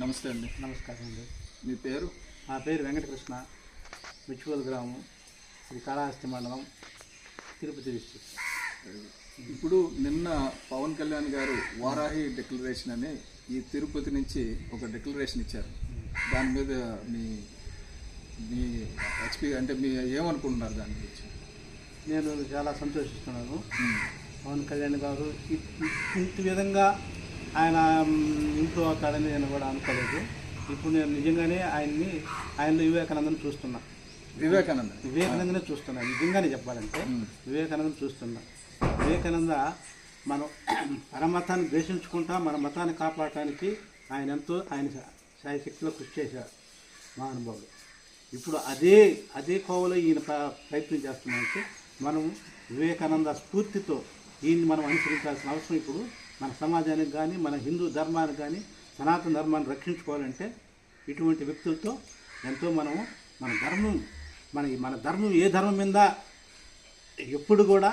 నమస్తే అండి. నమస్కారం అండి. మీ పేరు? నా పేరు వెంకటకృష్ణ, మిచ్చువల్ గ్రామం, ఇది కాళహస్తి మండలం, తిరుపతి డిస్ట్రిక్ట్. ఇప్పుడు నిన్న పవన్ కళ్యాణ్ గారు వారాహి డిక్లరేషన్ అని ఈ తిరుపతి నుంచి ఒక డిక్లరేషన్ ఇచ్చారు. దాని మీద మీ మీ హెచ్పి అంటే మీ ఏమనుకుంటున్నారు దాని గురించి? నేను చాలా సంతోషిస్తున్నాను. పవన్ కళ్యాణ్ గారు ఇంత విధంగా ఆయన ఇంప్రూవ్ అవుతాడని నేను కూడా అనుకోలేదు. ఇప్పుడు నేను నిజంగానే ఆయనలో వివేకానందను చూస్తున్నా. వివేకానందనే చూస్తున్నా. నిజంగానే చెప్పాలంటే వివేకానందను చూస్తున్నా. వివేకానంద మనం పరమతాన్ని ద్వేషించుకుంటా మన మతాన్ని కాపాడటానికి ఆయన శాయశక్తిలో కృషి చేశారు మహానుభావుడు. ఇప్పుడు అదే కోవలో ఈయన ప్రయత్నం చేస్తున్నామంటే మనం వివేకానంద స్ఫూర్తితో ఈయన్ని మనం అనుసరించాల్సిన అవసరం ఇప్పుడు మన సమాజానికి కానీ మన హిందూ ధర్మానికి కానీ సనాతన ధర్మాన్ని రక్షించుకోవాలంటే ఇటువంటి వ్యక్తులతో ఎంతో మనము మన ధర్మం ఏ ధర్మం మీద ఎప్పుడు కూడా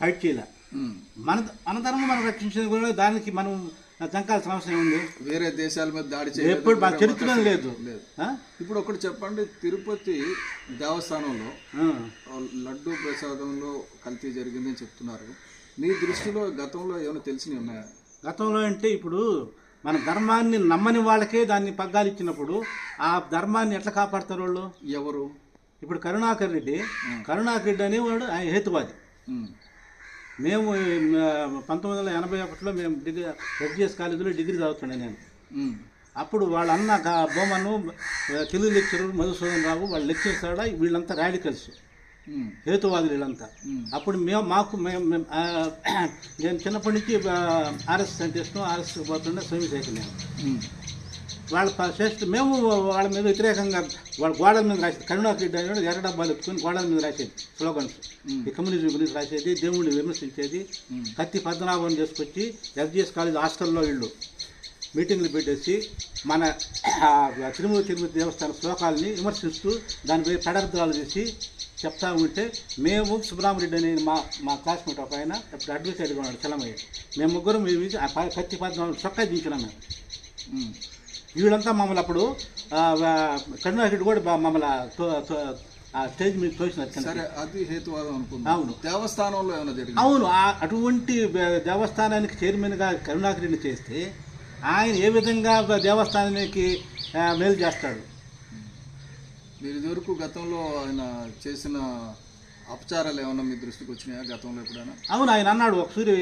ఫైట్ చేయలే. మన ధర్మం మనం రక్షించేది కూడా దానికి మనం జంకాల్సిన అవసరం ఉంది. వేరే దేశాల మీద దాడి ఎప్పుడు మన చరిత్ర లేదు. ఇప్పుడు ఒకటి చెప్పండి, తిరుపతి దేవస్థానంలో లడ్డూ ప్రసాదంలో కల్తీ జరిగిందని చెప్తున్నారు. మీ దృష్టిలో గతంలో ఏమైనా తెలిసినవి ఉన్నాయా? గతంలో అంటే ఇప్పుడు మన ధర్మాన్ని నమ్మని వాళ్ళకే దాన్ని పగ్గాలు ఇచ్చినప్పుడు ఆ ధర్మాన్ని ఎట్లా కాపాడతారు వాళ్ళు? ఎవరు? ఇప్పుడు కరుణాకర్ రెడ్డి అనేవాడు ఆయన హేతువాది. మేము 1981లో మేము ఎస్జిఎస్ కాలేజీలో డిగ్రీ చదువుతున్నాను నేను. అప్పుడు వాళ్ళ అన్న బొమ్మను తెలుగు లెక్చరర్ మధుసూదన్ రావు వాళ్ళు లెక్చర్స్ ఆడ వీళ్ళంతా రాడికల్స్ హేతువాదులు వీళ్ళంతా. అప్పుడు నేను చిన్నప్పటి నుంచి ఆర్ఎస్ఎస్ అంటే ఇష్టం, ఆర్ఎస్ఎస్కి పోతుండే సోమశేఖర్ నేను. మేము వాళ్ళ మీద వ్యతిరేకంగా వాళ్ళ గోడల మీద రాసేది. కరుణాకర్ రెడ్డి అనేవాడు ఎర్ర డబ్బాలు ఎత్తుకొని గోడల మీద రాసేది స్లోగన్స్. ఈ కమ్యూనిజం గురించి రాసేది, దేవుడిని విమర్శించేది. కత్తి పద్మనాభం చేసుకొచ్చి ఎస్జిఎస్ కాలేజ్ హాస్టల్లో వీళ్ళు మీటింగ్లు పెట్టేసి మన తిరుమతి దేవస్థాన శ్లోకాలని విమర్శిస్తూ దానిపై పెడర్థాలు చేసి చెప్తా ఉంటే మేము సుబ్రహ్మరెడ్డి అనే మా క్లాస్మేట్ ఒక ఆయన అప్పుడు అడ్వకేట్గా ఉన్నాడు చలమయ్య. మేము ముగ్గురు కత్తి పద్మనాభం చొక్కా దించినాం మేము. వీళ్ళంతా మమ్మల్ని అప్పుడు కరుణాకర్ కూడా మమ్మల్ని స్టేజ్ మీద తోసినారు. అది హేతువాదం అనుకుంటున్నాను. అవును, దేవస్థానంలో ఏమైనా జరిగింది? అవును, అటువంటి దేవస్థానానికి చైర్మన్గా కరుణాకర్ రెడ్డి చేస్తే ఆయన ఏ విధంగా దేవస్థానానికి మేలు చేస్తాడు? మీరు ఇదివరకు గతంలో ఆయన చేసిన అపచారాలు ఏమన్నా మీ దృష్టికి వచ్చినాయా గతంలో ఎప్పుడైనా? అవును, ఆయన అన్నాడు ఒకసారి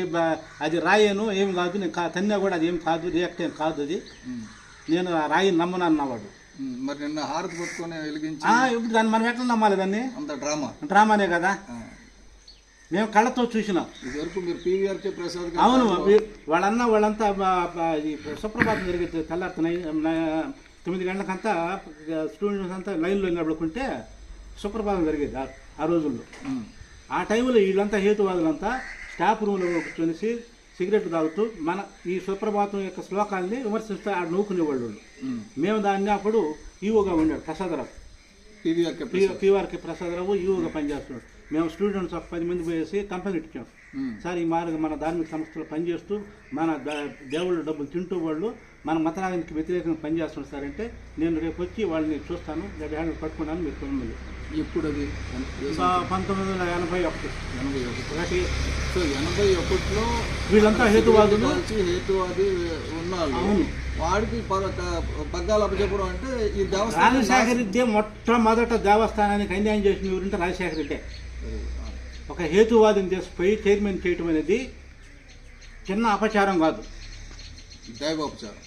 అది రాయను ఏం కాదు, నేను తన్నా కూడా అది ఏం కాదు, రియాక్ట్ ఏం కాదు, అది నేను రాయిని నమ్మను అన్నవాడు. మరి నిన్న హారతి పట్టుకొని వెలిగించి ఇప్పుడు దాన్ని మనం ఎట్లా నమ్మాలి? దాన్ని అంత డ్రామానే కదా, మేము కళ్ళతో చూసినాం. ఇదివరకు మీరు పివిఆర్కే ప్రసాద్. అవును, వాళ్ళంతా సుప్రభాతం జరిగేది తెల్లారుతున్నాయి 9 గంటలకంతా స్టూడెంట్స్ అంతా లైన్లో నిలబడుకుంటే సుప్రభాతం జరిగేది ఆ రోజుల్లో. ఆ టైంలో వీళ్ళంతా హేతువాదులంతా స్టాఫ్ రూమ్లో కూర్చొని సిగరెట్ తాగుతూ మన ఈ సుప్రభాతం యొక్క శ్లోకాల్ని విమర్శిస్తూ ఆడ నవ్వుకునేవాళ్ళు. మేము దాన్ని అప్పుడు ఈవోగా ఉండాడు ప్రసాదరావు, పివిఆర్కే ప్రసాదరావు ఈవోగా పనిచేస్తున్నాడు. మేము స్టూడెంట్స్ ఒక 10 మంది పోయేసి కంప్లైంట్ ఇచ్చాం. సార్ ఈ మార్గం మన ధార్మిక సంస్థలు పనిచేస్తూ మన దేవుళ్ళ డబ్బులు తింటూ వాళ్ళు మన మతానికి వ్యతిరేకంగా పనిచేస్తున్నారు సార్ అంటే, నేను రేపు వచ్చి వాళ్ళని చూస్తాను, హ్యాండ్ పట్టుకున్నాను, మీరు 9. ఎప్పుడు అది? 1981. సో 81లో వీళ్ళంతా హేతువాది ఉన్నారు. అవును, వాడికి పగ్గాలు అప్పచెప్పడం అంటే ఈ రాజశేఖర రెడ్డి మొట్టమొదట దేవస్థానానికి అన్యాయం చేసిన ఎవరంటే రాజశేఖర రెడ్డి. ఒక హేతువాదిని తీసుకుపోయి చైర్మన్ చేయటం అనేది చిన్న అపచారం కాదు, దైవాపచారం.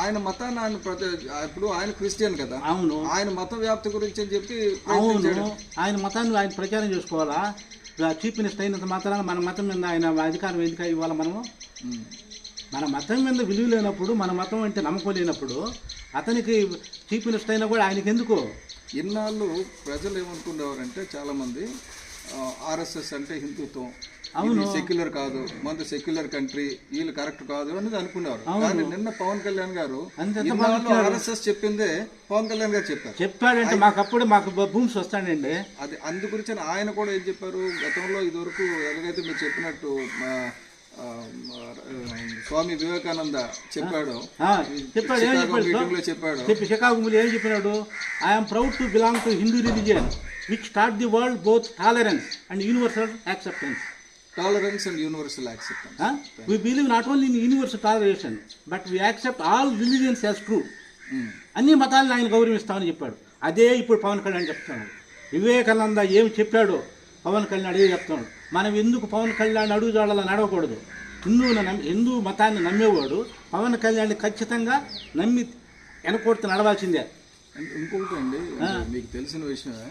ఆయన మతాన్ని ఇప్పుడు ఆయన క్రిస్టియన్ కదా. అవును, ఆయన మత వ్యాప్తి గురించి అని చెప్పి అవును, ఆయన మతాన్ని ఆయన ప్రచారం చేసుకోవాలా. చీఫ్ మినిస్టర్ అయినంత మాత్రాన మన మతం మీద ఆయన అధికారం ఎందుకు ఇవ్వాలి? మనము మన మతం మీద విలువ లేనప్పుడు, మన మతం అంటే నమ్మకం లేనప్పుడు అతనికి చీఫ్ మినిస్టర్ అయినా కూడా ఆయనకి ఎందుకు? ఇన్నాళ్ళు ప్రజలు ఏమనుకునేవారంటే చాలామంది ఆర్ఎస్ఎస్ అంటే హిందుత్వం, అవును, సెక్యులర్ కాదు, మన సెక్యులర్ కంట్రీ, వీళ్ళు కరెక్ట్ కాదు అనేది అనుకున్నారు. కానీ నిన్న పవన్ కళ్యాణ్ గారు ఆర్ఎస్ఎస్ చెప్పిందే పవన్ కళ్యాణ్ గారు చెప్పాడంటే మాకు భూమ్స్ వస్తాడండి. అది అందు గురించి ఆయన కూడా ఏం చెప్పారు గతంలో ఇదివరకు ఎలాగైతే మీరు చెప్పినట్టు స్వామి వివేకానంద చెప్పాడు, చెప్పాడు ఏం చెప్పాడు మీటింగ్ లో చెప్పాడు, షికాగో మూల ఏం చెప్పినాడు, I'm proud to belong to Hindu religion which taught the world both tolerance and universal acceptance. Tolerance and universal acceptance. We believe not only in universal toleration but we accept all religions as true. అన్ని మతాలను ఆయన గౌరవిస్తామని చెప్పాడు. అదే ఇప్పుడు పవన్ కళ్యాణ్ చెప్తున్నాడు. వివేకానంద ఏమి చెప్పాడో పవన్ కళ్యాణ్ అదే చెప్తున్నాడు. మనం ఎందుకు పవన్ కళ్యాణ్ అడుగుజాడలా నడవకూడదు? హిందూ మతాన్ని నమ్మేవాడు పవన్ కళ్యాణ్ ఖచ్చితంగా నమ్మి వెనకొడుతూ నడవాల్సిందే. ఇంకొకటి అండి, మీకు తెలిసిన విషయమే,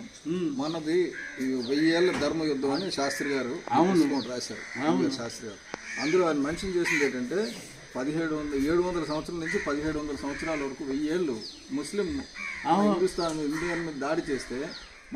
మనది 1000 ఏళ్ల ధర్మ యుద్ధం అని శాస్త్రి గారు రాశారు. శాస్త్రి గారు అందులో ఆయన మెన్షన్ చేసింది ఏంటంటే 700 సంవత్సరాల నుంచి 1700 సంవత్సరాల వరకు 1000 ఏళ్ళు ముస్లిం హిందుస్థాన్ ఇండియన్ మీద దాడి చేస్తే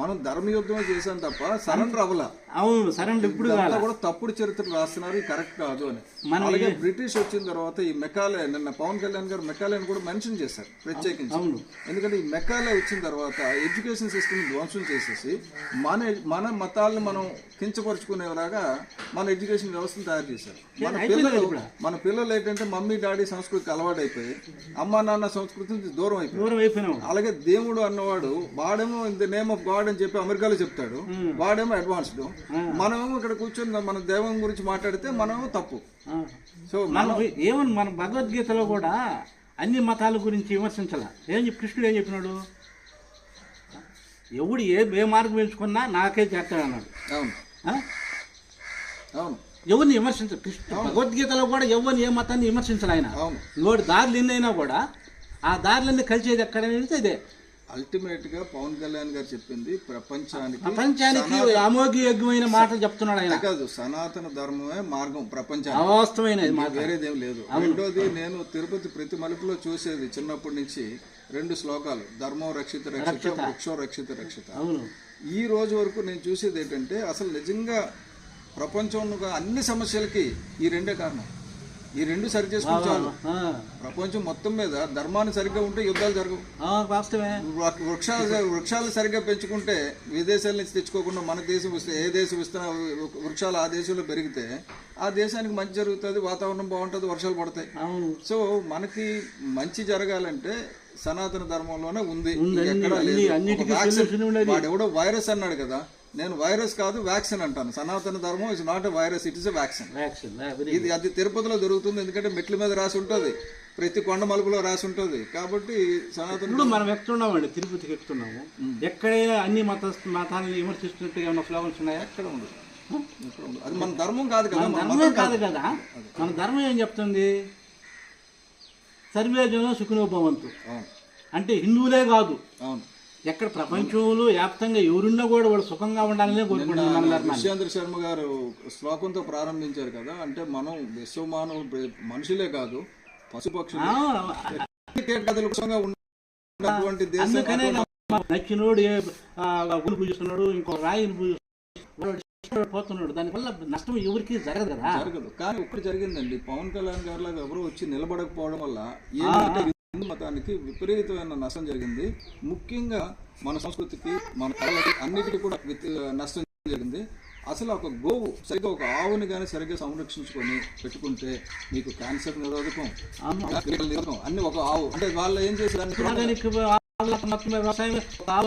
మనం ధర్మయుద్ధమే చేసాం తప్ప సరెండర్ అవ్వాల. అవును, సరెండర్ ఇప్పుడు కూడా తప్పుడు చరిత్రలు రాస్తున్నారు, కరెక్ట్ కాదు అని. అలాగే బ్రిటిష్ వచ్చిన తర్వాత ఈ మెకాలే, నిన్న పవన్ కళ్యాణ్ గారు మెకాలేని కూడా మెన్షన్ చేశారు ప్రత్యేకించి. ఎందుకంటే ఈ మెకాలే వచ్చిన తర్వాత ఎడ్యుకేషన్ సిస్టమ్ ధ్వంసం చేసేసి మన మతాలను మనం కించపరుచుకునేలాగా మన ఎడ్యుకేషన్ వ్యవస్థను తయారు చేశారు. మన పిల్లలు ఏంటంటే మమ్మీ డాడీ సంస్కృతికి అలవాటు అయిపోయి అమ్మా నాన్న సంస్కృతి నుంచి దూరం అయిపోయి. అలాగే దేవుడు అన్నవాడు వాడేమో in the name of God అని చెప్పి అమెరికాలో చెప్తాడు, వాడేమో అడ్వాన్స్డ్. మనమేమో ఇక్కడ కూర్చొని మన దైవం గురించి మాట్లాడితే మనమేమో తప్పు. సో ఏమన్నా మన భగవద్గీతలో కూడా అన్ని మతాల గురించి విమర్శించాల. కృష్ణుడు ఏం చెప్పినాడు, ఎవడు ఏ మార్గం ఎంచుకున్నా నాకే చేస్తాడు అన్నాడు. అవును అవును, ఎవరిని విమర్శించారు భగవద్గీతలో కూడా, ఎవరిని ఏ మతాన్ని విమర్శించాలి ఆయన. ఇంకోటి దారులు ఎన్నైనా కూడా ఆ దారులన్నీ కలిసేది ఎక్కడనేది ఇదే. అల్టిమేట్ గా పవన్ కళ్యాణ్ గారు చెప్పింది ప్రపంచానికి అమోఘయోగ్యమైన మాటలు చెప్తున్నాడు ఆయన. కాదు, సనాతన ధర్మమే మార్గం ప్రపంచానికి, వేరేదేం లేదు. రెండోది, నేను తిరుపతి ప్రతి మలుపులో చూసేది చిన్నప్పటి నుంచి 2 శ్లోకాలు, ధర్మం రక్షిత రక్షిత, వృక్షో రక్షిత రక్షిత. ఈ రోజు వరకు నేను చూసేది ఏంటంటే అసలు నిజంగా ప్రపంచంలో అన్ని సమస్యలకి ఈ 2 కారణం. ఈ 2 సరి చేసుకుని చాలు. ప్రపంచం మొత్తం మీద ధర్మాన్ని సరిగ్గా ఉంటే యుద్ధాలు జరగవు. వృక్షాలు సరిగ్గా పెంచుకుంటే విదేశాల నుంచి తెచ్చుకోకుండా మన దేశం వస్తే, ఏ దేశం ఇస్తున్న వృక్షాలు ఆ దేశంలో పెరిగితే ఆ దేశానికి మంచి జరుగుతుంది, వాతావరణం బాగుంటుంది, వర్షాలు పడతాయి. సో మనకి మంచి జరగాలంటే సనాతన ధర్మంలోనే ఉంది, ఎక్కడా లేదు. వాడెవడో వైరస్ అన్నాడు కదా, నేను వైరస్ కాదు వ్యాక్సిన్ అంటాను. సనాతన ధర్మం is not a virus, it is a vaccine. ఇది అది తిరుపతిలో దొరుకుతుంది, ఎందుకంటే మెట్ల మీద రాసి ఉంటుంది, ప్రతి కొండ మలుపులో రాసి ఉంటుంది. కాబట్టి సనాతన మనం ఎక్కుతున్నామండి, తిరుపతికి ఎక్కుతున్నాము. ఎక్కడే అన్ని మతాలను విమర్శిస్తున్నట్టు ఏమైనా ఫ్లవర్స్ ఉన్నాయా? ఎక్కడ ఉండదు. అది మన ధర్మం కాదు కదా. ధర్మం కాదు కదా. మన ధర్మం ఏం చెప్తుంది, సర్వే జనం సుఖినో భవంతు. అంటే హిందువులే కాదు, అవును, ఎక్కడ ప్రపంచంలో వ్యాప్తంగా ఎవరున్నా కూడా వాళ్ళు సుఖంగా ఉండాలనే కోరుకుంటున్నారు. విశ్వేంద్ర శర్మ గారు శ్లోకంతో ప్రారంభించారు కదా, అంటే మనం విశ్వమానవ మనుషులే కాదు పశుపక్షులు నచ్చినోడు పూజిస్తున్నాడు, ఇంకో రాయిని పూజిస్తున్నాడు, పోతున్నాడు. దానివల్ల నష్టం ఎవరికి జరగదు కదా. జరగదు. కానీ ఒక్కటి జరిగిందండి, పవన్ కళ్యాణ్ గారు లాగా ఎవరు వచ్చి నిలబడకపోవడం వల్ల ఏంటంటే హిందూ మతానికి విపరీతమైన నష్టం జరిగింది. ముఖ్యంగా మన సంస్కృతికి, మన కళలకి, అన్నిటికీ కూడా నష్టం జరిగింది. అసలు ఒక గోవు సరిగ్గా, ఒక ఆవుని కానీ సరిగ్గా సంరక్షించుకొని పెట్టుకుంటే మీకు క్యాన్సర్ నిరోధకం, అన్ని ఒక ఆవు. అంటే వాళ్ళు ఏం చేశారు, వ్యవసాయం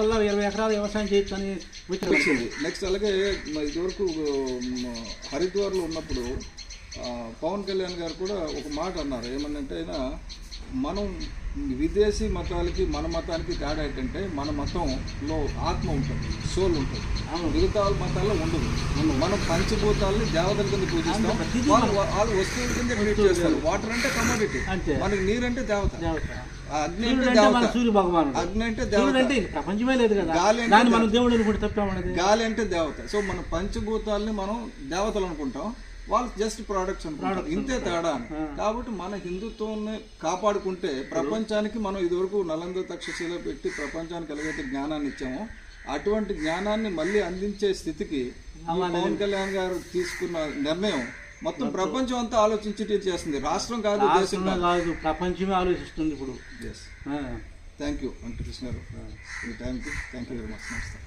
20 ఎకరాలు వ్యవసాయం చేయొచ్చని వచ్చింది. నెక్స్ట్ అలాగే ఇదివరకు హరిద్వార్లో ఉన్నప్పుడు పవన్ కళ్యాణ్ గారు కూడా ఒక మాట అన్నారు. ఏమన్నంటే ఆయన, మనం విదేశీ మతాలకి మన మతానికి తేడా ఏంటంటే మన మతంలో ఆత్మ ఉంటుంది, సోల్ ఉంటుంది, మిగతా మతాల్లో ఉండదు. మనం పంచభూతాలని దేవతల కింద పూజిస్తాం, వాళ్ళు వస్తువుల కింద ట్రీట్ చేస్తారు. వాటర్ అంటే కమోడిటీ, మనకి నీరు అంటే దేవత, అగ్ని అంటే దేవత, అగ్ని అంటే దేవత, ప్రపంచమే లేదు కదా, గాలి అంటే దేవత. సో మన పంచభూతాలని మనం దేవతలు అనుకుంటాం, వాళ్ళు జస్ట్ ప్రోడక్ట్స్ అనుకుంటారు. ఇంతే తేడా. కాబట్టి మన హిందుత్వాన్ని కాపాడుకుంటే ప్రపంచానికి మనం ఇదివరకు నలంద తక్షశిల పెట్టి ప్రపంచానికి ఎలాగైతే జ్ఞానాన్ని ఇచ్చామో అటువంటి జ్ఞానాన్ని మళ్ళీ అందించే స్థితికి పవన్ కళ్యాణ్ గారు తీసుకున్న నిర్ణయం మొత్తం ప్రపంచం అంతా ఆలోచించి చేస్తుంది. రాష్ట్రం కాదు, దేశం కాదు, ప్రపంచమే ఆలోచిస్తుంది ఇప్పుడు. థ్యాంక్ యూ వెంకటకృష్ణ గారు, థ్యాంక్ యూ వెరీ మచ్. నమస్తే.